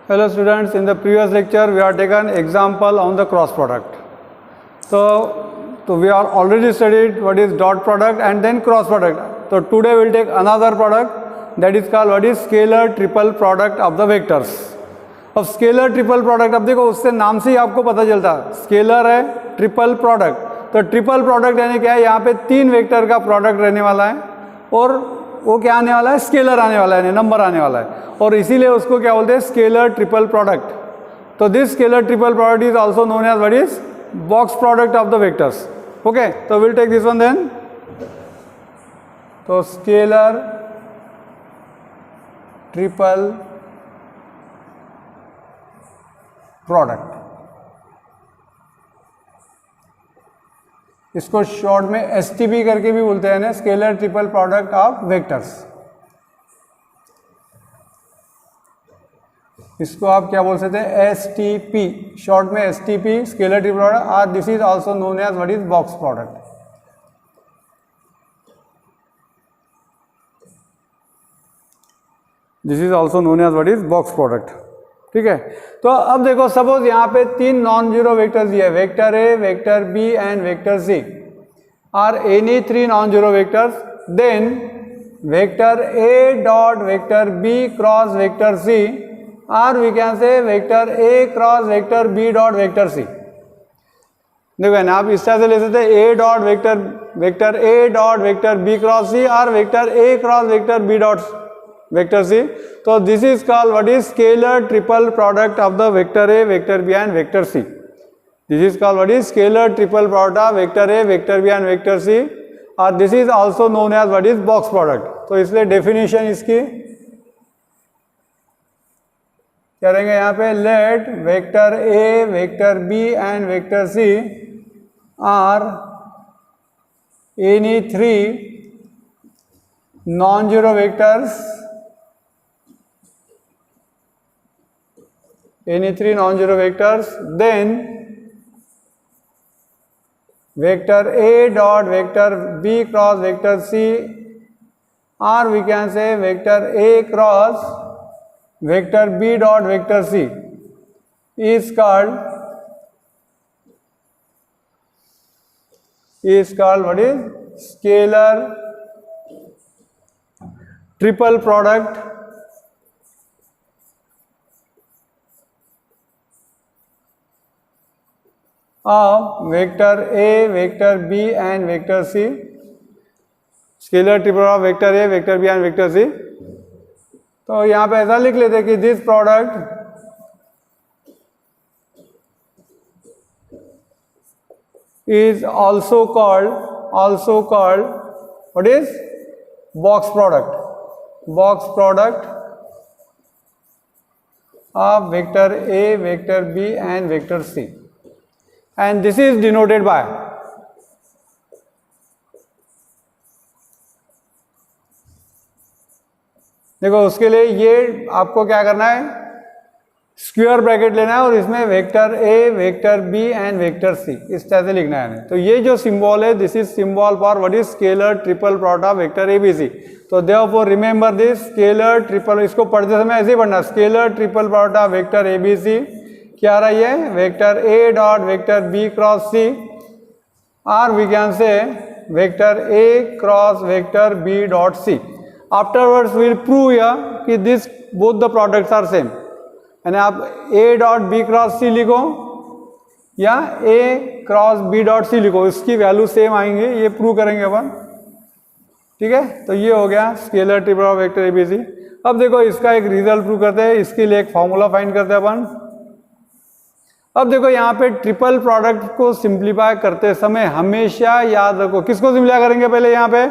Hello students, in the previous lecture we have taken example on the cross product. So we are already studied what is dot product and then cross product. So today we will take another product that is called what is scalar triple product of the vectors. अब scalar triple product, अब देखो उससे नाम से ही आपको पता चलता है स्केलर है ट्रिपल प्रोडक्ट. तो ट्रिपल प्रोडक्ट यानी क्या है, यहाँ पे तीन वेक्टर का प्रोडक्ट रहने वाला है और वो क्या आने वाला है, स्केलर आने वाला है, नंबर आने वाला है, और इसीलिए उसको क्या बोलते हैं, स्केलर ट्रिपल प्रोडक्ट. तो this scalar triple product is also known as what is box product of the vectors. Okay, तो will take this one then. तो स्केलर ट्रिपल प्रोडक्ट, इसको शॉर्ट में एसटीपी करके भी बोलते हैं ना, scalar triple product of vectors. इसको आप क्या बोल सकते हैं, एसटीपी, शॉर्ट में एसटीपी, स्केलर ट्रिपल प्रोडक्ट. और this is also known as what is box product. This is also known as what is box product. ठीक है. तो अब देखो, सपोज यहाँ पे तीन नॉन जीरो वेक्टर्स दिए, vector A, vector B and vector C are any three non zero vectors. Then vector A dot vector B cross vector C, और we can say vector A cross vector B dot vector C. देखो ना, आप इस तरह से ले सकते हैं, A dot vector A dot vector B cross C और वेक्टर ए cross vector B dot vector C. तो this is called what is scalar triple product of the vector A, vector B and vector C. This is called what is scalar triple product of vector A, vector B and vector C. और this is also known as what is box product. तो इसलिए definition इसकी क्या रहेंगे यहाँ पे, let vector A, vector B and vector C are any three non zero vectors, any three non-zero vectors. Then vector A dot vector B cross vector C, or we can say vector A cross vector B dot vector C is called what is scalar triple product of vector A, vector B and vector C. Scalar triple of vector A, vector B and vector C. तो यहाँ पे ऐसा लिख लेते कि this product is also called what is box product of vector A, vector B and vector C. And this is denoted by देखो, उसके लिए ये आपको क्या करना है, स्क्वायर ब्रैकेट लेना है और इसमें vector A, vector B and vector C इस तरह से लिखना है. तो ये जो सिंबल है, this is symbol for what is scalar triple product of vector A B C. तो therefore remember this scalar triple, इसको पढ़ते समय ऐसे ही पढ़ना, scalar triple product of vector A B C क्या रहा है, vector A dot vector B cross C, और we can say vector A cross vector B dot C. Afterwards will prove या कि this both the products are same. यानी आप ए dot B cross सी लिखो या ए क्रॉस बी डॉट सी लिखो, इसकी value same आएंगे, ये प्रूव करेंगे अपन. ठीक है. तो ये हो गया scalar triple of vector A B C. अब देखो, इसका एक रिजल्ट प्रूव करते हैं, इसके लिए एक फॉर्मूला फाइंड करते हैं अपन. अब देखो, यहाँ पे ट्रिपल प्रोडक्ट को सिंप्लीफाई करते समय हमेशा याद रखो, किसको सिंप्लीफाई करेंगे, पहले यहाँ पे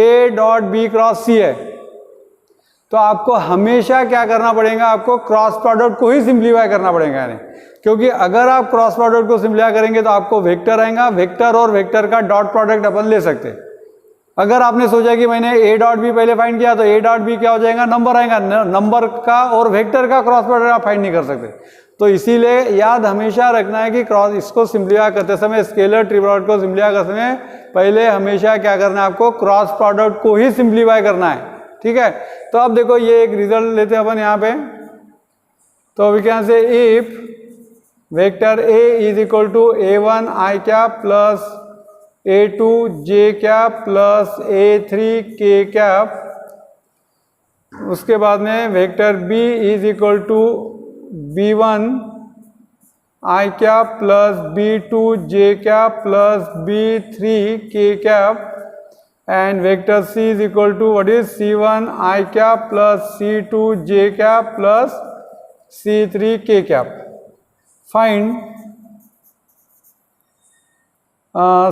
ए डॉट बी क्रॉस सी है, तो आपको हमेशा क्या करना पड़ेगा, आपको क्रॉस प्रोडक्ट को ही सिंप्लीफाई करना पड़ेगा. यानी क्योंकि अगर आप क्रॉस प्रोडक्ट को सिंप्लीफाई करेंगे तो आपको वेक्टर आएगा, वेक्टर और वेक्टर का डॉट प्रोडक्ट अपन ले सकते हैं. अगर आपने सोचा कि मैंने ए डॉट बी पहले फाइंड किया, तो ए डॉट बी क्या हो जाएगा, नंबर आएगा, नंबर का और वेक्टर का क्रॉस प्रोडक्ट आप फाइंड नहीं कर सकते. तो इसीलिए याद हमेशा रखना है कि क्रॉस, इसको सिंप्लीफाई करते समय, स्केलर ट्रिपल प्रोडक्ट को सिंप्लीफाई करते समय पहले हमेशा क्या करना है, आपको क्रॉस प्रोडक्ट को ही सिंप्लीफाई करना है. ठीक है. तो अब देखो, ये एक रिजल्ट लेते हैं अपन यहाँ पे. तो we can say if vector A is equal to a1 i cap plus a2 j cap plus a3 k cap, उसके बाद में vector b is equal to b1 i cap plus b2 j cap plus b3 k cap, and vector c is equal to what is c1 i cap plus c2 j cap plus c3 k cap. Find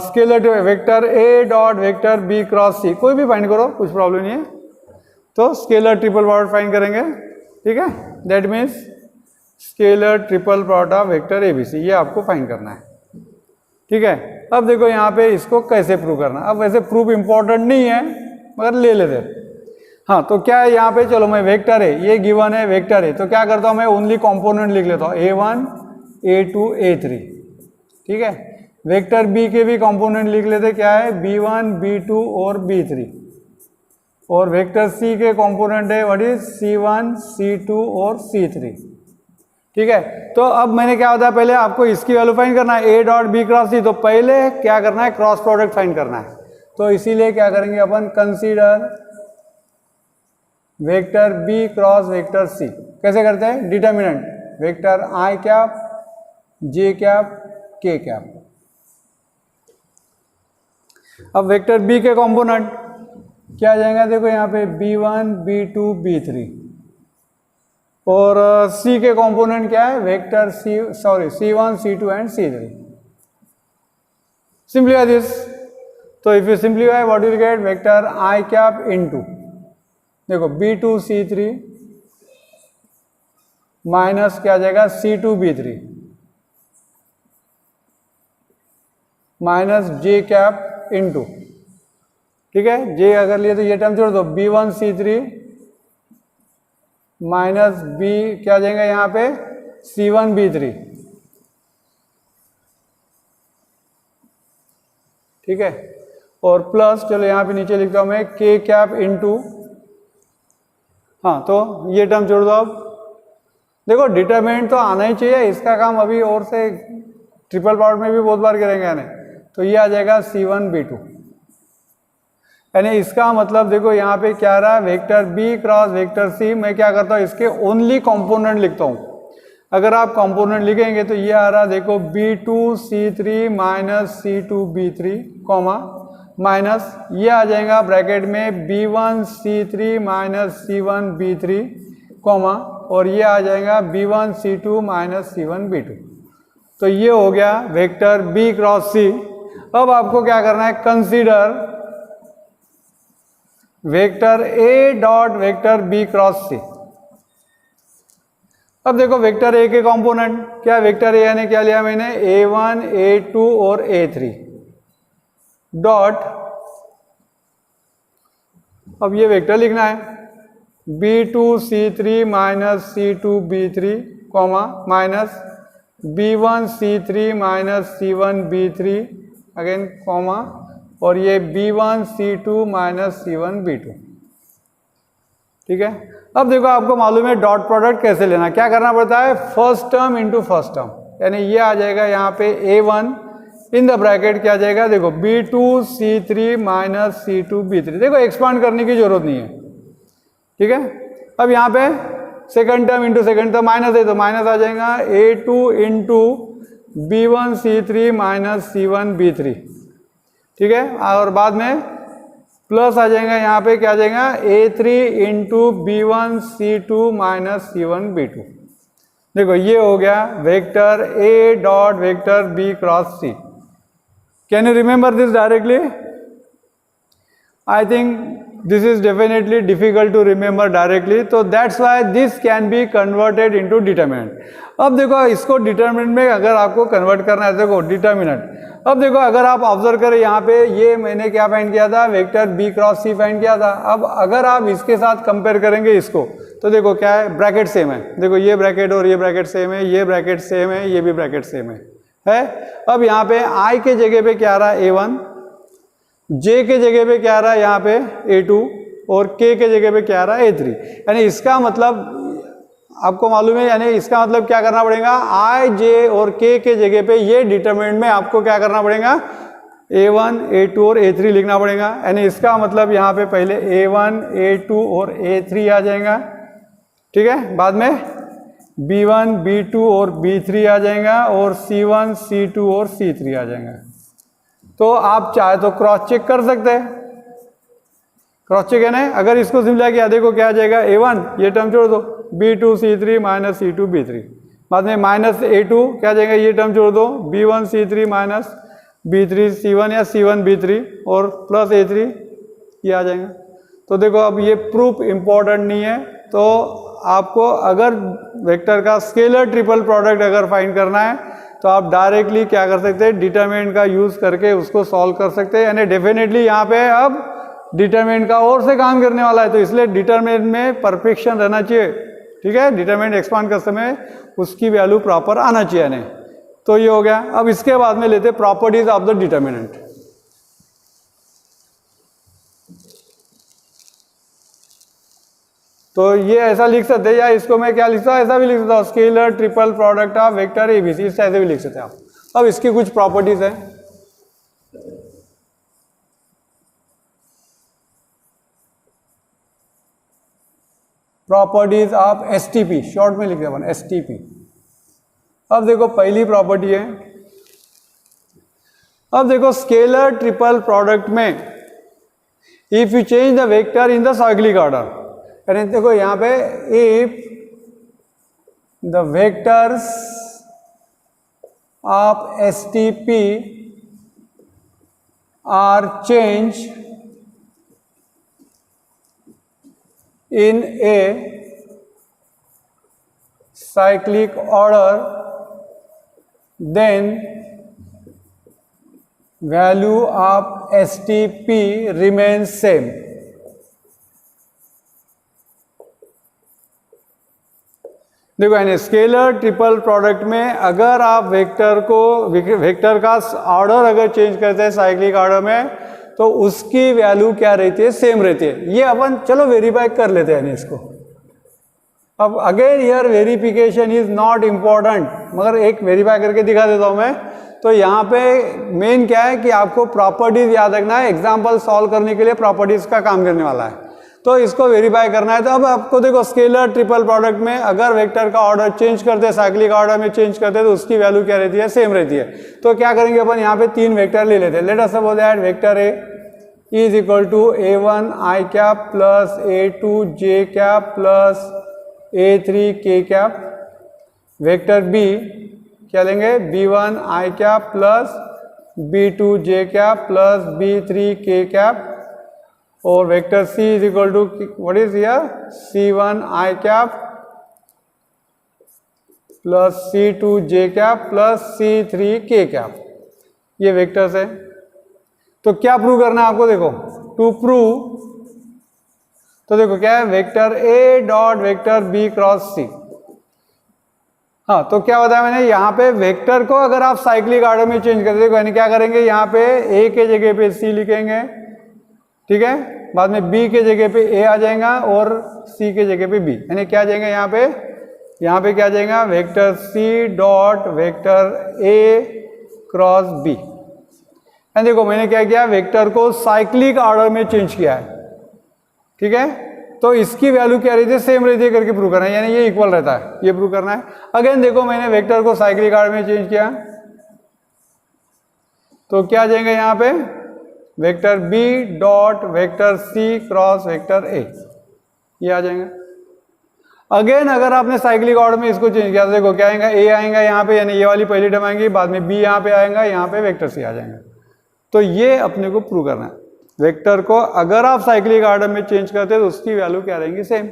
scalar vector a dot vector b cross c, कोई भी find करो, कुछ problem नहीं है। तो scalar triple product find करेंगे, ठीक है। That means scalar triple product of vector A B C, ये आपको फाइंड करना है, ठीक है। अब देखो यहाँ पे इसको कैसे प्रूव करना। अब वैसे प्रूफ इंपॉर्टेंट नहीं है मगर ले लेते। हाँ, तो क्या है यहाँ पे, चलो मैं वेक्टर है, ये गिवन है वेक्टर है, तो क्या करता हूँ मैं ओनली कंपोनेंट लिख लेता हूँ a1 a2 a3, ठीक है। वेक्टर b के भी कंपोनेंट लिख लेते, क्या है b1 b2 और b3, और वेक्टर c के कंपोनेंट है व्हाट इज c1 c2 और c3, ठीक है। तो अब मैंने क्या होता है, पहले आपको इसकी वैल्यू फाइंड करना है a dot b cross c, तो पहले क्या करना है क्रॉस प्रोडक्ट फाइंड करना है। तो इसीलिए क्या करेंगे अपन, consider vector b cross vector c। कैसे करते हैं, determinant vector i cap j cap k cap. अब वेक्टर b के कंपोनेंट क्या आ जाएगा, देखो यहाँ पे b1 b2 b3, और c के कंपोनेंट क्या है vector c1 c2 and c3। Simplify this, तो if you simplify what will get, vector i cap into देखो b2 c3 माइनस क्या आ जाएगा c2 b3 minus j cap into, ठीक है। j अगर लिए तो ये टर्म जोड़ दो, b1 c3 माइनस b क्या जाएगा यहाँ पे c1 b3, ठीक है। और प्लस चलो यहाँ पे नीचे लिखता हूँ मैं k कैप इनटू, हाँ तो ये टर्म जोड़ दो। अब देखो डिटरमिनेंट तो आना ही चाहिए, इसका काम अभी और से ट्रिपल पार्ट में भी बहुत बार करेंगे यानी, तो ये आ जाएगा c1 b2, यानी इसका मतलब देखो यहाँ पे क्या रहा, vector b cross vector c, मैं क्या करता हूँ इसके ओनली कंपोनेंट लिखता हूँ। अगर आप कंपोनेंट लिखेंगे तो ये आ रहा देखो b2 c3 minus c2 b3 comma minus ये आ जाएगा ब्रैकेट में b1 c3 minus c1 b3 comma, और ये आ जाएगा b1 c2 minus c1 b2। तो ये हो गया वेक्टर b क्रॉस c। अब आपको क्या करना है, consider vector a dot vector b cross c। अब देखो वेक्टर a के कंपोनेंट क्या, वेक्टर a यानी क्या लिया मैंने a1 a2 और a3 डॉट, अब ये वेक्टर लिखना है b2 c3 minus c2 b3 comma minus b1 c3 minus c1 b3 again comma, और ये b1 c2 minus c1 b2, ठीक है। अब देखो आपको मालूम है डॉट प्रोडक्ट कैसे लेना, क्या करना पड़ता है, first term into first term, यानी ये आ जाएगा यहाँ पे a1 इन द ब्रैकेट क्या आ जाएगा देखो b2 c3 minus c2 b3, देखो एक्सपांड करने की जरूरत नहीं है, ठीक है। अब यहाँ पे second term into second term minus है तो माइनस आ जाएगा a2 into b1 c3 minus c1 b3, ठीक है। और बाद में प्लस आ जाएगा यहाँ पे क्या आ जाएगा a3 into b1 c2 minus c1 b2। देखो ये हो गया vector a dot vector b cross c। Can you remember this directly? I think this is definitely difficult to remember directly, तो that's why this can be converted into determinant. अब देखो इसको determinant में अगर आपको कन्वर्ट करना है, देखो डिटर्मिनेंट, अब देखो अगर आप ऑब्जर्व करें यहाँ पे ये मैंने क्या फाइंड किया था, vector b cross c find किया था। अब अगर आप इसके साथ कंपेयर करेंगे इसको तो देखो क्या है, ब्रैकेट सेम है, देखो ये ब्रैकेट और ये ब्रैकेट सेम है, ये ब्रैकेट सेम है, ये भी ब्रैकेट सेम है। अब यहाँ पे i के जगह पे क्या आ रहा है a1, j के जगह पे क्या आ रहा है यहाँ पे a2 और k के जगह पे क्या आ रहा है a3, यानी इसका मतलब आपको मालूम है, यानी इसका मतलब क्या करना पड़ेगा, आई जे और के जगह पे ये डिटरमिनेंट में आपको क्या करना पड़ेगा, A1 A2 और A3 लिखना पड़ेगा। यानी इसका मतलब यहाँ पे पहले A1 A2 और A3 आ जाएगा, ठीक है, बाद में B1 B2 और B3 आ जाएगा और C1 C2 और C3 आ जाएगा। तो आप चाहे तो क्रॉस चेक कर सकते हैं, क्रॉस चेक है ना। अगर इसको सिंपल किया देखो क्या आ जाएगा, A1 ये टर्म छोड़ दो, B2 C3 minus C2 B3, बाद में माइनस A2 क्या आ जाएगा, ये टर्म छोड़ दो, B1 C3 minus B3 C1 या C1 B3 और प्लस A3 ये आ जाएगा। तो देखो अब ये प्रूफ इंपॉर्टेंट नहीं है, तो आपको अगर वेक्टर का स्केलर ट्रिपल प्रोडक्ट अगर फाइंड करना है तो आप डायरेक्टली क्या कर सकते हैं, डिटरमिनेंट का यूज करके उसको सॉल्व कर सकते हैं। यानी डेफिनेटली यहाँ पे अब डिटरमिनेंट का और से काम करने वाला है, तो इसलिए डिटरमिनेंट में परफेक्शन रहना चाहिए, ठीक है। डिटरमिनेंट एक्सपांड करते समय उसकी वैल्यू प्रॉपर आना चाहिए नहीं। तो ये हो गया। अब इसके बाद में लेते प्रॉपर्टीज ऑफ द डिटरमिनेंट। तो ये ऐसा लिख सकते हैं, या इसको मैं क्या लिखता हूँ, ऐसा भी लिख सकता हूँ, scalar triple product of vector ABC, इस ऐसे भी लिख सकते हैं आप। अब इसकी कुछ प्रॉपर्टीज है। प्रॉपर्टीज ऑफ एसटीपी, शॉर्ट में लिखते हैं एसटीपी। अब देखो पहली प्रॉपर्टी है, अब देखो स्केलर ट्रिपल प्रोडक्ट में if you change the vector in the cyclic order, यानी देखो यहां पे if the vectors of STP are change in a cyclic order, then value of STP remains same. देखो यानी स्केलर ट्रिपल प्रोडक्ट में अगर आप वेक्टर का ऑर्डर अगर चेंज करते हैं साइक्लिक ऑर्डर में, तो उसकी वैल्यू क्या रहती है, सेम रहती है। ये अपन चलो वेरीफाई कर लेते हैं इसको। अब again here verification is not important, मगर एक वेरीफाई करके दिखा देता हूं मैं। तो यहाँ पे मेन क्या है कि आपको प्रॉपर्टीज याद रखना है, एग्जाम्पल सॉल्व करने के लिए प्रॉपर्टीज का काम करने वाला है, तो इसको वेरीफाई करना है। तो अब आपको देखो स्केलर ट्रिपल प्रोडक्ट में अगर वेक्टर का ऑर्डर चेंज करते हैं, साइक्लिक ऑर्डर में चेंज करते हैं, तो उसकी वैल्यू क्या रहती है, सेम रहती है। तो क्या करेंगे अपन, यहाँ पे तीन वेक्टर ले लेते हैं। Let us suppose that vector A is equal to A1 I cap plus A2 J cap plus A3 K cap. Vector B क्या लेंगे, B1 I cap plus B2 J cap plus B3 K cap. और vector C is equal to what is here, C1 I cap plus C2 J cap plus C3 K cap. ये vectors है। तो क्या prove करना है आपको, देखो to prove, तो देखो क्या है, vector A dot vector B cross C. हाँ, तो क्या बताया मैंने, यहाँ पे वेक्टर को अगर आप साइक्लिक ऑर्डर में चेंज करते हो, यानी क्या करेंगे, यहाँ पे ए के जगह पे सी लिखेंगे, ठीक है, बाद में बी के जगह पे ए आ जाएगा और सी के जगह पे बी, यानी क्या आ जाएगा यहाँ पे क्या आ जाएगा, vector C dot vector A cross B. And देखो मैंने क्या किया, वेक्टर को साइक्लिक ऑर्डर में चेंज किया है, ठीक है। तो इसकी वैल्यू क्या रहती है, सेम रहती है करके प्रूव करना है, यानी ये इक्वल रहता है, ये प्रूव करना है। अगेन देखो मैंने वेक्टर को साइक्लिक ऑर्डर में चेंज किया, तो क्या आ जाएगा यहाँ पे, vector B dot vector C cross vector A, ये आ जाएगा। अगेन अगर आपने साइक्लिक ऑर्डर में इसको चेंज किया तो देखो क्या आएगा, ए आएगा यहाँ पे, यानी ये वाली पहली टर्म आएंगी, बाद में बी यहाँ पे आएगा, यहाँ पे वेक्टर सी आ जाएगा। तो ये अपने को प्रूव करना है, वेक्टर को अगर आप साइक्लिक ऑर्डर में चेंज करते हैं तो उसकी वैल्यू क्या रहेंगी, सेम।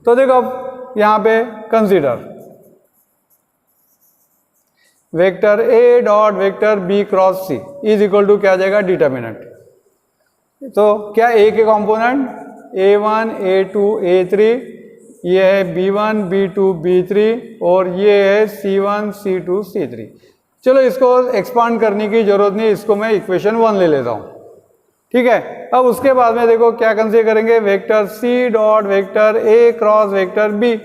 तो देखो अब यहाँ पे consider vector A dot vector B cross C is equal to क्या आ जाएगा, डिटर्मिनेंट। तो क्या ए के कॉम्पोनेंट A1 A2 A3, ये है B1 B2 B3 और ये है C1 C2 C3। चलो इसको एक्सपांड करने की जरूरत नहीं, इसको मैं इक्वेशन 1 ले लेता हूँ। ठीक है। अब उसके बाद में देखो क्या कंसीडर करेंगे, वेक्टर सी डॉट वेक्टर ए क्रॉस वेक्टर बी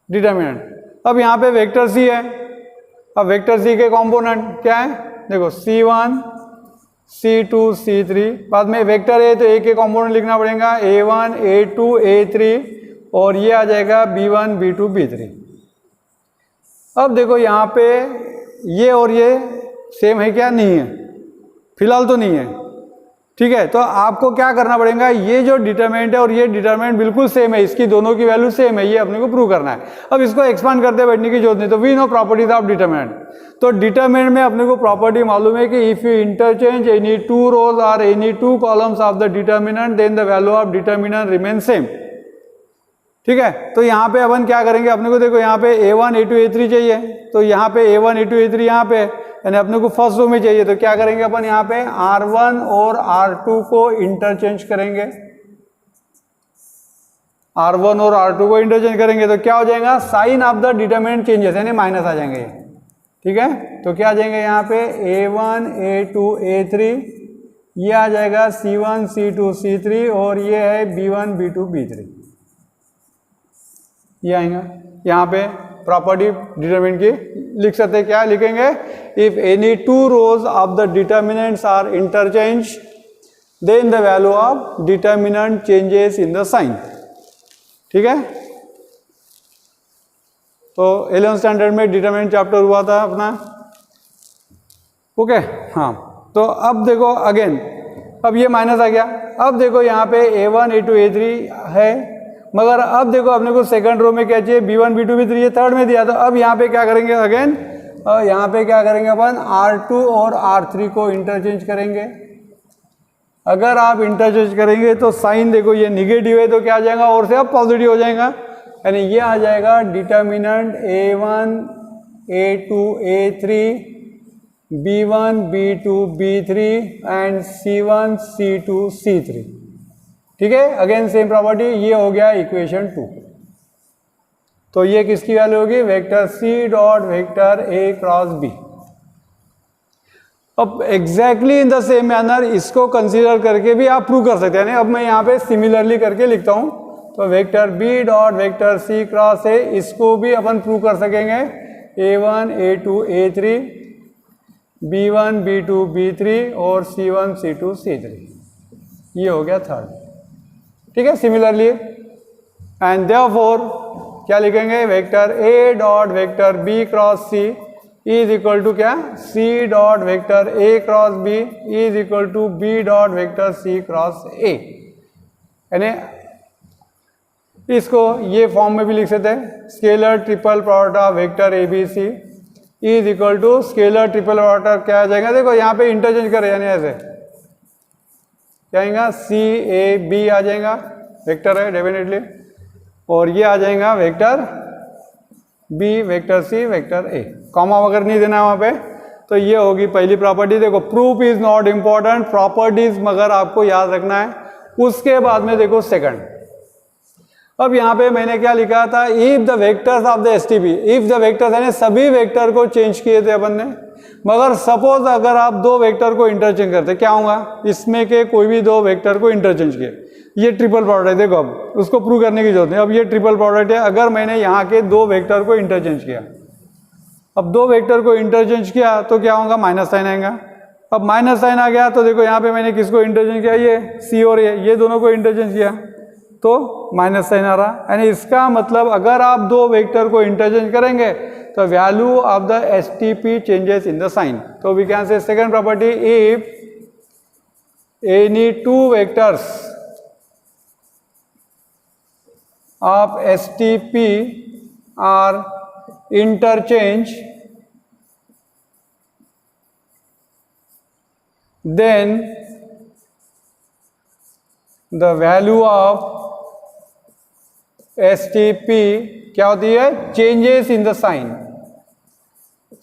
डिटर्मिनेंट। अब यहाँ पे वेक्टर सी है, अब वेक्टर सी के कंपोनेंट क्या है, देखो C1 C2 C3, बाद में वेक्टर ए तो ए के कंपोनेंट लिखना पड़ेगा A1 A2 A3 और ये आ जाएगा B1 B2 B3। अब देखो यहाँ पे ये और ये सेम है क्या, नहीं है, फिलहाल तो नहीं है, ठीक है। तो आपको क्या करना पड़ेगा, ये जो डिटरमिनेंट है और ये डिटरमिनेंट बिल्कुल सेम है, इसकी दोनों की वैल्यू सेम है, ये अपने को प्रूव करना है। अब इसको एक्सपांड करते बैठने की जरूरत नहीं, तो we know properties of determinant. तो डिटरमिनेंट में अपने को प्रॉपर्टी मालूम है कि if you interchange any two rows और any two columns of the determinant then the value of determinant remain same, ठीक है। तो यहाँ पे अपन क्या करेंगे, अपने को देखो यहाँ पे A1 A2 A3 चाहिए, तो यहाँ पे A1 A2 A3 यहाँ पे, यानी अपने को फर्स्ट रो में चाहिए, तो क्या करेंगे अपन यहाँ पे R1 और R2 को इंटरचेंज करेंगे, R1 और R2 को इंटरचेंज करेंगे तो क्या हो जाएगा, sign of the determinant changes यानी माइनस आ जाएंगे, ठीक है। तो क्या आ जाएंगे यहाँ पे A1 A2 A3, ये आ जाएगा C1 C2 C3 और ये है B1 B2 B3, ये आएगा। यहाँ पे प्रॉपर्टी डिटरमिनेंट की लिख सकते हैं, क्या लिखेंगे, if any two rows of the determinants are interchange then the value of determinant changes in the sign, ठीक है। तो 11th स्टैंडर्ड में डिटरमिनेंट चैप्टर हुआ था अपना, ओके, हाँ। तो अब देखो अगेन, अब ये माइनस आ गया, अब देखो यहाँ पे A1 A2 A3 है, मगर अब देखो अपने को सेकंड रो में क्या चाहिए, B1 B2 B3, ये थर्ड में दिया, तो अब यहाँ पे क्या करेंगे अगेन, यहाँ पे क्या करेंगे अपन R2 और R3 को इंटरचेंज करेंगे। अगर आप इंटरचेंज करेंगे तो साइन देखो ये निगेटिव है तो क्या आ जाएगा, और से अब पॉजिटिव हो जाएगा, यानी ये आ जाएगा determinant A1 A2 A3 B1 B2 B3 and C1 C2 C3, ठीक है। अगेन सेम प्रॉपर्टी, ये हो गया इक्वेशन 2। तो ये किसकी वैल्यू होगी, वेक्टर सी डॉट वेक्टर ए क्रॉस बी। अब exactly in the same manner इसको कंसीडर करके भी आप प्रूव कर सकते हैं। अब मैं यहाँ पे सिमिलरली करके लिखता हूँ, तो vector B dot vector C cross A, इसको भी अपन प्रूव कर सकेंगे, A1 A2 A3 B1 B2 B3 और C1 C2 C3, ये हो गया थर्ड, ठीक है। सिमिलरली एंड देयरफॉर क्या लिखेंगे, vector A dot vector B cross C is equal to क्या, C dot vector A cross B is equal to B dot vector C cross A, यानी इसको ये फॉर्म में भी लिख सकते हैं, scalar triple product of vector A B C is equal to scalar triple product क्या आ जाएगा, देखो यहाँ पे इंटरचेंज करें, यानी ऐसे क्या आएगा, सी ए बी आ जाएगा, वेक्टर है डेफिनेटली, और ये आ जाएगा vector B vector C vector A, comma वगैरह नहीं देना है वहाँ पे। तो ये होगी पहली प्रॉपर्टी। देखो proof is not important, properties मगर आपको याद रखना है। उसके बाद में देखो सेकंड, अब यहाँ पे मैंने क्या लिखा था, if the vectors of the STP, if the vectors यानी सभी वेक्टर को चेंज किए थे अपन ने, मगर सपोज अगर आप दो वेक्टर को इंटरचेंज करते क्या होगा, इसमें के कोई भी दो वेक्टर को इंटरचेंज किए, ये ट्रिपल प्रोडक्ट है, देखो अब उसको प्रूव करने की जरूरत नहीं, अब ये ट्रिपल प्रोडक्ट है। अगर मैंने यहाँ के दो वेक्टर को इंटरचेंज किया, अब दो वेक्टर को इंटरचेंज किया तो क्या होगा, माइनस साइन आएगा। अब माइनस साइन आ गया तो देखो यहाँ पे मैंने किसको इंटरचेंज किया, ये सी और ये दोनों को इंटरचेंज किया तो माइनस साइन आ रहा, यानी इसका मतलब अगर आप दो वेक्टर को इंटरचेंज करेंगे तो value of the STP changes in the sign. तो we can say second property, if any two vectors of STP are interchange then the value of STP क्या होती है, changes in the sign,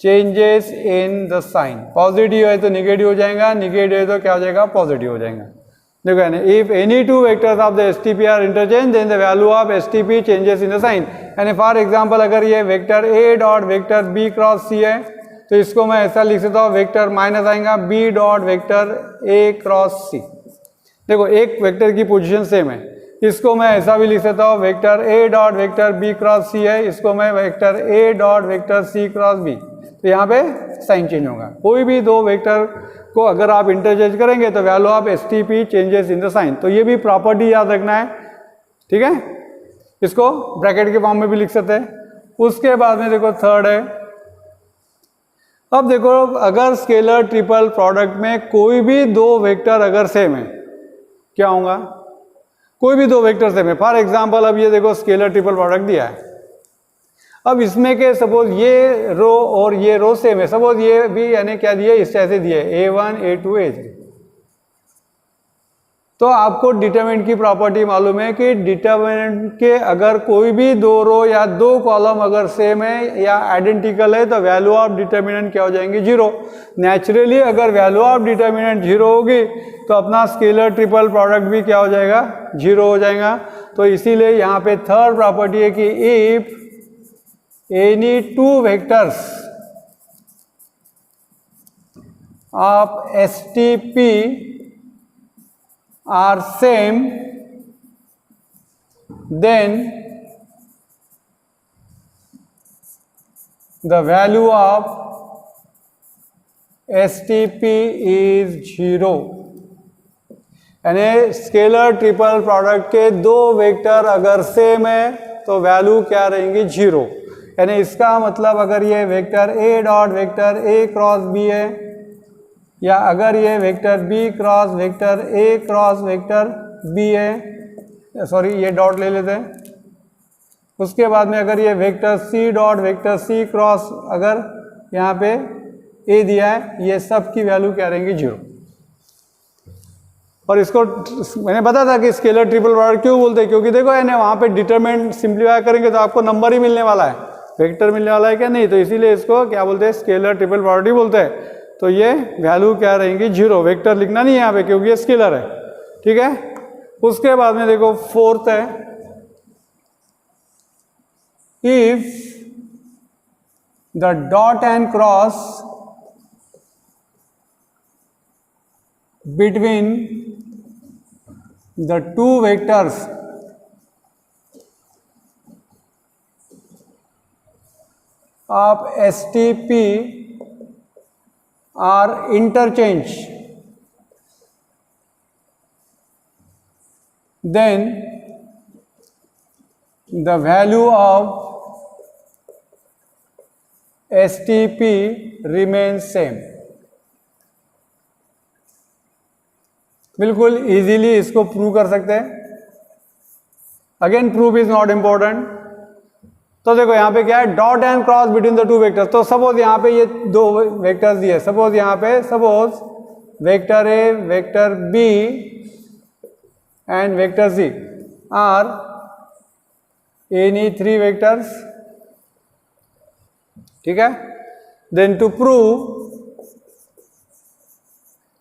changes in the sign। Positive है तो negative हो जाएगा, negative है तो क्या हो जाएगा, पॉजिटिव हो जाएगा। देखो यानी if any two vectors of the STP are interchange then the value of STP changes in the sign. यानी फॉर एग्जांपल अगर ये vector A dot vector B cross C है तो इसको मैं ऐसा लिख सकता हूँ, वेक्टर माइनस आएगा बी डॉट वेक्टर ए क्रॉस सी। देखो एक वेक्टर की पोजीशन सेम है, इसको मैं ऐसा भी लिख सकता हूँ, vector A dot vector B cross C है, इसको मैं vector A dot vector C cross B. तो यहाँ पे साइन चेंज होगा। कोई भी दो वेक्टर को अगर आप इंटरचेंज करेंगे तो value of S T P changes in the sign. तो ये भी प्रॉपर्टी याद रखना है, ठीक है। इसको ब्रैकेट के फॉर्म में भी लिख सकते हैं। उसके बाद में देखो थर्ड है, अब देखो अगर स्केलर ट्रिपल प्रोडक्ट में कोई भी दो वेक्टर अगर सेम है, क्या होगा, कोई भी दो वेक्टर सेम है। फॉर एग्जांपल अब ये देखो स्केलर ट्रिपल प्रोडक्ट दिया है, अब इसमें के सपोज ये रो और ये रो सेम है, सपोज ये भी यानी क्या दिए, इस तरह से दिए A1 A2 A3। तो आपको डिटरमिनेंट की प्रॉपर्टी मालूम है कि डिटरमिनेंट के अगर कोई भी दो रो या दो कॉलम अगर सेम है या आइडेंटिकल है तो वैल्यू ऑफ डिटरमिनेंट क्या हो जाएंगे, जीरो। नेचुरली अगर वैल्यू ऑफ डिटरमिनेंट जीरो होगी तो अपना स्केलर ट्रिपल प्रोडक्ट भी क्या हो जाएगा, जीरो हो जाएगा। तो इसीलिए यहाँ पे थर्ड प्रॉपर्टी है कि if any two vectors of STP are same, then the value of STP is 0। यानी स्केलर ट्रिपल प्रोडक्ट के दो वेक्टर अगर सेम है तो वैल्यू क्या रहेंगी, जीरो। यानी इसका मतलब अगर ये vector A dot vector A cross B है, या अगर ये vector B cross vector A cross vector B है, सॉरी ये डॉट ले लेते हैं। उसके बाद में अगर ये vector C dot vector C cross अगर यहाँ पे A दिया है, ये सब की वैल्यू क्या रहेंगी, जीरो। और इसको मैंने बताया था कि स्केलर ट्रिपल प्रोडक्ट क्यों बोलते हैं, क्योंकि देखो यानी वहाँ पे डिटरमिनेंट सिंप्लीफाई करेंगे तो आपको नंबर ही मिलने वाला है, वेक्टर मिलने वाला है क्या, नहीं। तो इसीलिए इसको क्या बोलते हैं, स्केलर ट्रिपल प्रोडक्ट ही बोलते हैं। तो ये वैल्यू क्या रहेंगी, जीरो। वेक्टर लिखना नहीं है यहाँ पे क्योंकि ये स्केलर है, ठीक है। उसके बाद में देखो फोर्थ है, if the dot and cross between the two vectors of STP are interchanged, then the value of STP remains same। बिल्कुल इजीली इसको प्रूव कर सकते हैं। Again proof is not important. तो देखो यहाँ पे क्या है, dot and cross between the two vectors. तो सपोज यहाँ पे ये दो वेक्टर्स दिए, सपोज यहाँ पे suppose vector A vector B and vector C are any three vectors, ठीक है। देन टू प्रूव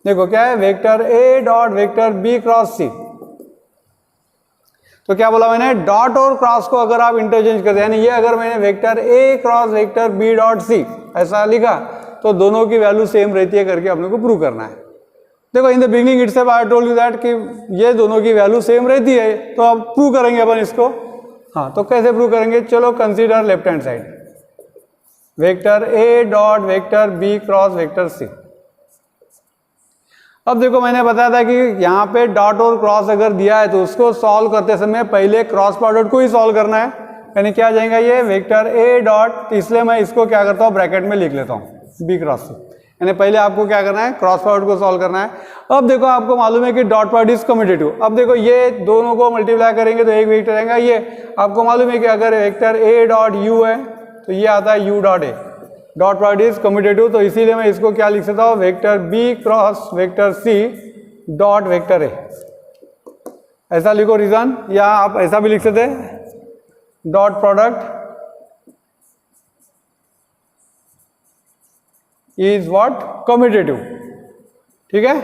देखो क्या है, vector A dot vector B cross C। तो क्या बोला मैंने, डॉट और क्रॉस को अगर आप इंटरचेंज करते हैं, यानी ये अगर मैंने vector A cross vector B dot C ऐसा लिखा तो दोनों की वैल्यू सेम रहती है करके अपने को प्रूव करना है। देखो in the beginning itself I told you that कि ये दोनों की वैल्यू सेम रहती है, तो अब प्रूव करेंगे अपन इसको। हाँ, तो कैसे प्रूव करेंगे, चलो consider left hand side, vector A dot vector B cross vector C। अब देखो मैंने बताया था कि यहाँ पे डॉट और क्रॉस अगर दिया है तो उसको सॉल्व करते समय पहले क्रॉस प्रोडक्ट को ही सॉल्व करना है। यानी क्या आ जाएगा, ये वेक्टर A डॉट, इसलिए मैं इसको क्या करता हूँ, ब्रैकेट में लिख लेता हूँ B क्रॉस C। यानी पहले आपको क्या करना है, क्रॉस प्रोडक्ट को सॉल्व करना है। अब देखो आपको मालूम है कि डॉट प्रोडक्ट इज कम्यूटेटिव। अब देखो ये दोनों को मल्टीप्लाई करेंगे तो एक वेक्टर आएगा, ये आपको मालूम है कि अगर वेक्टर A डॉट U है तो ये आता है U dot A। Dot product is commutative, तो इसीलिए मैं इसको क्या लिख सकता हूँ, vector B cross vector C dot vector A। ऐसा लिखो रीजन, या आप ऐसा भी लिख सकते हैं, dot product is what, commutative, ठीक है।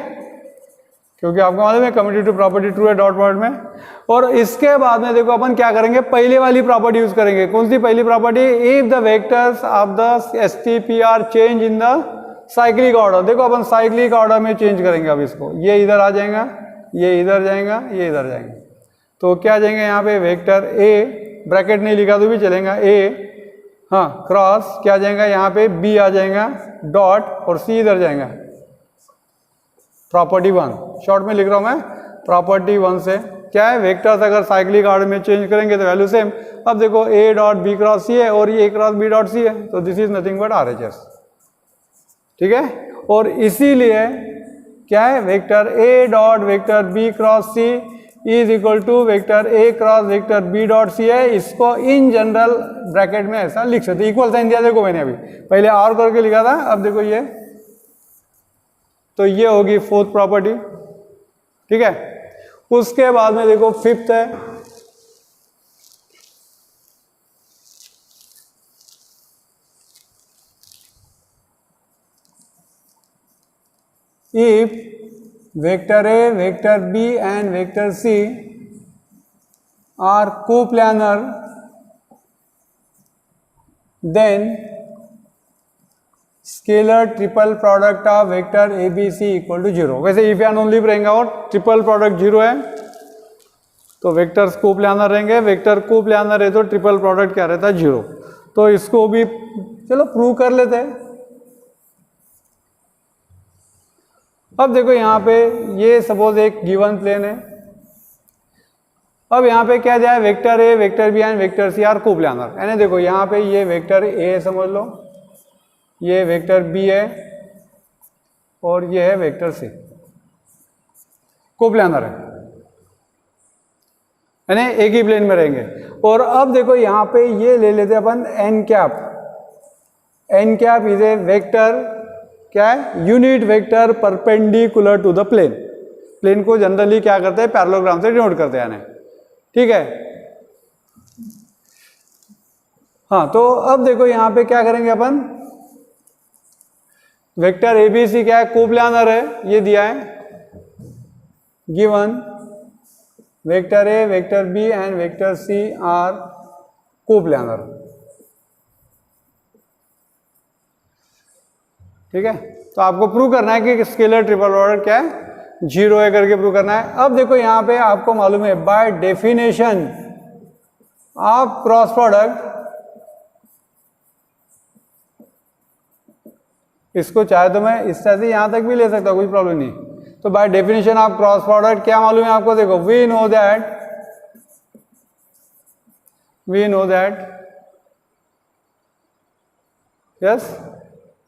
क्योंकि आपको मालूम है कम्यूटेटिव प्रॉपर्टी ट्रू है डॉट प्रोडक्ट में। और इसके बाद में देखो अपन क्या करेंगे, पहले वाली प्रॉपर्टी यूज करेंगे। कौन सी पहली property? If the vectors of the STP are change in the cyclic order. देखो अपन साइक्लिक ऑर्डर में चेंज करेंगे अब इसको, ये इधर आ जाएगा, ये इधर जाएगा, ये इधर जाएंगे। तो क्या आ जाएंगे यहाँ पे वेक्टर ए, ब्रैकेट नहीं लिखा तो भी चलेगा, ए हाँ क्रॉस क्या आ जाएगा यहाँ पे बी आ जाएगा डॉट और सी इधर जाएगा। प्रॉपर्टी 1 शॉर्ट में लिख रहा हूँ मैं, प्रॉपर्टी 1 से क्या है, वेक्टर्स अगर साइक्लिक ऑर्डर में चेंज करेंगे तो वैल्यू सेम। अब देखो A dot B cross C है और ये A cross B dot C है, तो this is nothing but RHS। ठीक है, और इसीलिए क्या है, vector A dot vector B cross C is equal to vector A cross vector B dot C है। इसको इन जनरल ब्रैकेट में ऐसा लिख सकते, इक्वल साइन दिया देखो मैंने अभी, पहले और करके लिखा था, अब देखो ये, तो ये होगी फोर्थ प्रॉपर्टी। ठीक है, उसके बाद में देखो फिफ्थ है, if vector A, vector B and vector C are coplanar, then scalar triple product of vector A B C equal to 0। वैसे इफ एंड ओनली रहेगा और ट्रिपल प्रोडक्ट 0 है तो वेक्टर्स कोप्लानर रहेंगे, वेक्टर कोप्लानर है तो triple product क्या रहता है 0। तो इसको भी चलो प्रूव कर लेते हैं। अब देखो यहाँ पे ये सपोज एक गिवन प्लेन है, अब यहाँ पे क्या जाए, vector A vector B and vector C are coplanar. यानी देखो यहाँ पे ये वेक्टर ए समझ लो, ये वेक्टर बी है और ये है वेक्टर सी, कोप्लानर है, यानी एक ही प्लेन में रहेंगे। और अब देखो यहाँ पे ये ले लेते अपन N cap. N cap is a vector, क्या है, unit vector perpendicular to the plane. Plane को जनरली क्या करते हैं, पैरेललोग्राम से डिनोट करते हैं यानी। ठीक है, हाँ तो अब देखो यहाँ पे क्या करेंगे अपन, वेक्टर ए बी सी क्या है, कोप्लानर है, ये दिया है given, vector A vector B and vector C are coplanar. ठीक है, तो आपको प्रूव करना है कि स्केलर ट्रिपल प्रोडक्ट क्या है, 0 है करके प्रूव करना है। अब देखो यहाँ पे आपको मालूम है bye definition of cross product, इसको चाहे तो मैं इस तरह से यहां तक भी ले सकता हूं, कोई प्रॉब्लम नहीं। तो by definition of cross product क्या मालूम है आपको, देखो we know that yes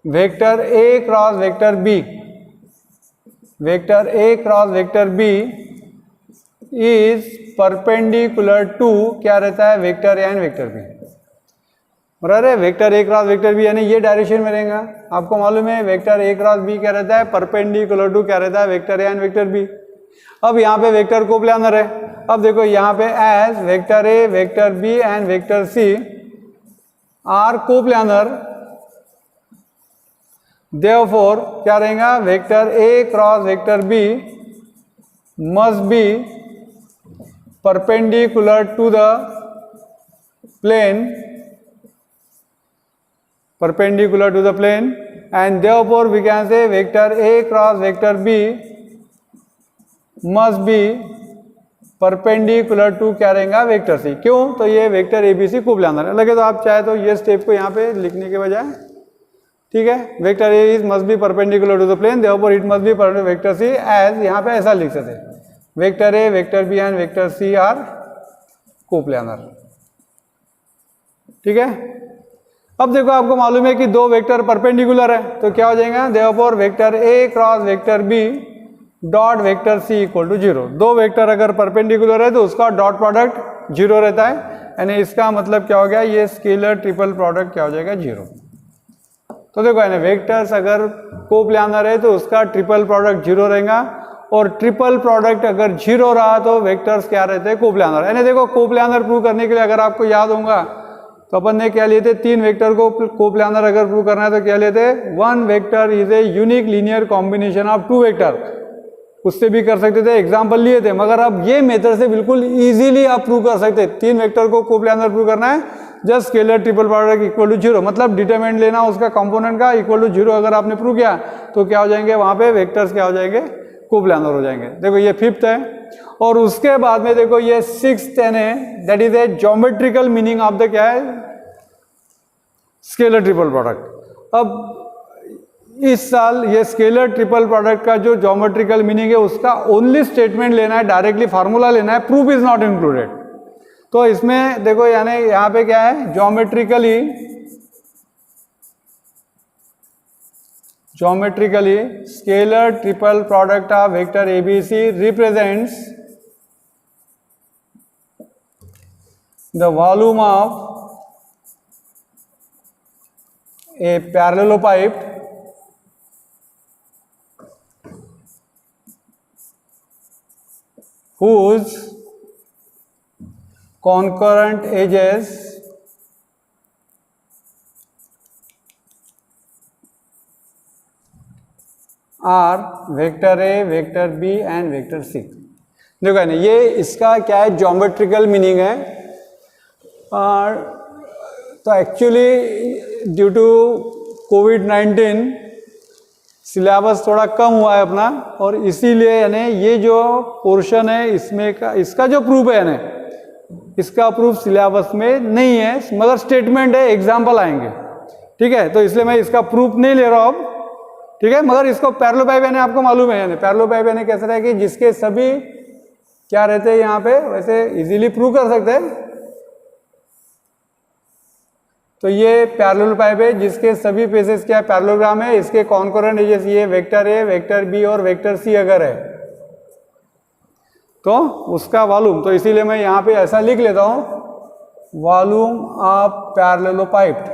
vector A cross vector B, vector A cross vector B is perpendicular to क्या रहता है, vector A and vector B. बराबर है, वेक्टर ए क्रॉस वेक्टर बी यानी ये डायरेक्शन में रहेगा। आपको मालूम है वेक्टर ए क्रॉस बी क्या रहता है, परपेंडिकुलर टू क्या रहता है, vector A and vector B. अब यहाँ पे वेक्टर कोप्लानर है, अब देखो यहाँ पे as vector A vector B and vector C are coplanar, therefore क्या रहेगा, vector A cross vector B must be perpendicular to the plane, perpendicular to the plane, and therefore we can say vector A cross vector B must be perpendicular to क्या रहेगा, vector C। क्यों, तो ये vector A B C coplanar है। लगे तो आप चाहे तो ये स्टेप को यहाँ पे लिखने के बजाय, ठीक है, vector A is must be perpendicular to the plane, therefore it must be perpendicular vector C as यहाँ पे ऐसा लिख सकते, vector A vector B and vector C are coplanar. ठीक है, अब देखो आपको मालूम है कि दो वेक्टर परपेंडिकुलर है तो क्या हो जाएगा, therefore vector A cross vector B dot vector C equal to 0। दो वेक्टर अगर परपेंडिकुलर है तो उसका डॉट प्रोडक्ट 0 रहता है, यानी इसका मतलब क्या हो गया, ये स्केलर ट्रिपल प्रोडक्ट क्या हो जाएगा, 0। तो देखो यानी वेक्टर्स अगर कोप्लानर है तो उसका ट्रिपल प्रोडक्ट 0 रहेगा, और ट्रिपल प्रोडक्ट अगर 0 रहा तो वेक्टर्स क्या रहते हैं, कोप्लानर। यानी देखो कोप्लानर प्रूव करने के लिए अगर आपको याद होगा तो अपन ने क्या लिए थे, 3 वेक्टर को कोप्लानर अगर प्रूव करना है तो क्या लेते हैं, 1 vector is a unique linear combination of 2 vector. उससे भी कर सकते थे, एग्जाम्पल लिए थे, मगर अब ये मेथड से बिल्कुल इजीली आप प्रूव कर सकते हैं। 3 वेक्टर को कोप्लानर प्रूव करना है, just scalar triple product equal to 0, मतलब डिटरमिनेंट लेना उसका कंपोनेंट का इक्वल टू 0 अगर आपने प्रूव किया तो क्या हो जाएंगे वहाँ पे वेक्टर्स क्या हो जाएंगे, कोप्लानर हो जाएंगे। देखो ये 5th है, और उसके बाद में देखो ये 6th है, that is a geometrical meaning of the क्या है, स्केलर ट्रिपल प्रोडक्ट। अब इस साल ये स्केलर ट्रिपल प्रोडक्ट का जो ज्योमेट्रिकल मीनिंग है उसका ओनली स्टेटमेंट लेना है, डायरेक्टली फार्मूला लेना है, प्रूफ इज नॉट इंक्लूडेड। तो इसमें देखो यानी यहाँ पे क्या है, geometrically scalar triple product of vector ABC represents the volume of a parallelepiped whose concurrent edges are vector A, vector B and vector C। देखो ना ये इसका क्या है, ज्योमेट्रिकल मीनिंग है। और तो एक्चुअली ड्यू टू कोविड-19 सिलेबस थोड़ा कम हुआ है अपना, और इसीलिए यानी ये जो पोर्शन है इसमें का इसका जो प्रूफ है यानी इसका प्रूफ सिलेबस में नहीं है, मगर स्टेटमेंट है, एग्जाम्पल आएंगे, ठीक है। तो इसलिए मैं इसका प्रूफ नहीं ले रहा हूँ अब, ठीक है। मगर इसको पैरेललोपाइप यानी आपको मालूम है, यानी पैरेललोपाइप यानी कैसे रहा है कि जिसके सभी क्या रहते हैं यहाँ पे, वैसे इजीली प्रूव कर सकते हैं। तो ये पैरेललोपाइप है जिसके सभी फेसेस क्या पैरेललोग्राम है, इसके कॉन्करेंट एजेस ये वेक्टर ए, वेक्टर बी और वेक्टर सी अगर है तो उसका वॉल्यूम, तो इसीलिए मैं यहाँ पे ऐसा लिख लेता हूँ, volume of parallelepiped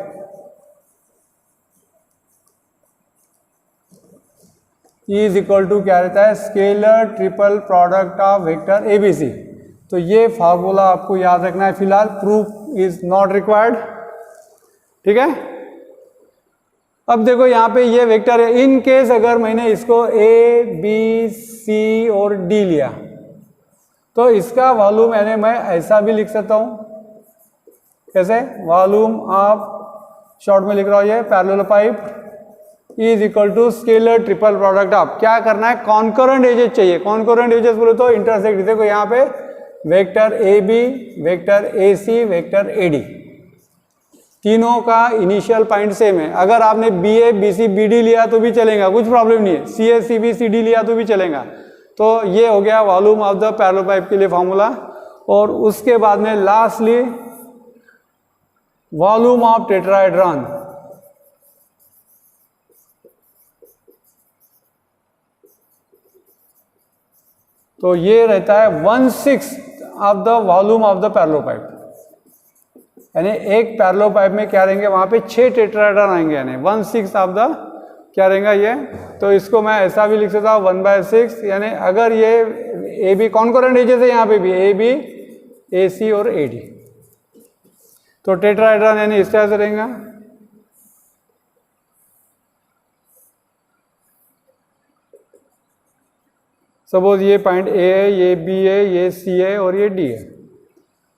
is equal to क्या रहता है, scalar triple product of vector ABC. तो ये फार्मूला आपको याद रखना है, फिलहाल प्रूफ इज नॉट रिक्वायर्ड, ठीक है। अब देखो यहाँ पे ये वेक्टर है, इन केस अगर मैंने इसको ए बी सी और डी लिया तो इसका वॉल्यूम यानी मैं ऐसा भी लिख सकता हूँ, कैसे, वॉल्यूम ऑफ, शॉर्ट में लिख रहा हूँ ये parallelepiped is equal to scalar triple product of, क्या करना है, कॉन्करेंट एजेस चाहिए। कॉन्करेंट एजेस बोले तो इंटरसेक्ट, देखो यहाँ पे vector A B, vector A C, vector A D, तीनों का इनिशियल पॉइंट सेम है। अगर आपने B A B C B D लिया तो भी चलेगा, कुछ प्रॉब्लम नहीं है। सी ए सी बी सी डी लिया तो भी चलेगा। तो ये हो गया वॉल्यूम ऑफ द पैरेललोपाइप के लिए फॉर्मूला। और उसके बाद में लास्टली वॉल्यूम ऑफ टेट्राहेड्रॉन, तो ये रहता है 1/6 of the volume of the parallelepiped, यानी एक पैरेललोपाइप में क्या रहेंगे, वहां पे 6 टेट्राहेड्रॉन आएंगे, यानी 1/6 ऑफ द क्या रहेगा ये। तो इसको मैं ऐसा भी लिख सकता हूँ 1/6, यानी अगर ये ए बी कॉन्करेंट एजेस है, यहाँ पे भी ए बी ए सी और ए डी, तो टेट्राहेड्रॉन यानी इस तरह से रहेगा। सपोज ये पॉइंट ए है, ये बी है, ये सी है और ये डी है,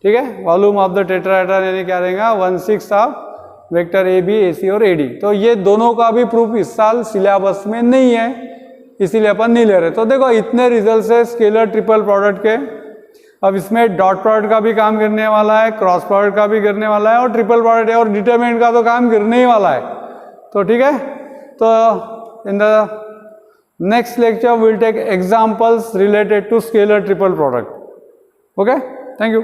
ठीक है। वॉल्यूम ऑफ द टेट्राहेड्रॉन यानी क्या रहेगा, 1/6 ऑफ वेक्टर ए बी ए सी और ए डी। तो ये दोनों का भी प्रूफ इस साल सिलेबस में नहीं है, इसीलिए अपन नहीं ले रहे। तो देखो इतने रिजल्ट्स है स्केलर ट्रिपल प्रोडक्ट के। अब इसमें डॉट प्रोडक्ट का भी काम करने वाला है, क्रॉस प्रोडक्ट का भी करने वाला है, और ट्रिपल प्रोडक्ट है, और डिटरमिनेंट का तो काम करने ही वाला है। तो ठीक है, तो in the next lecture we'll take examples related to scalar triple product. Okay, thank you.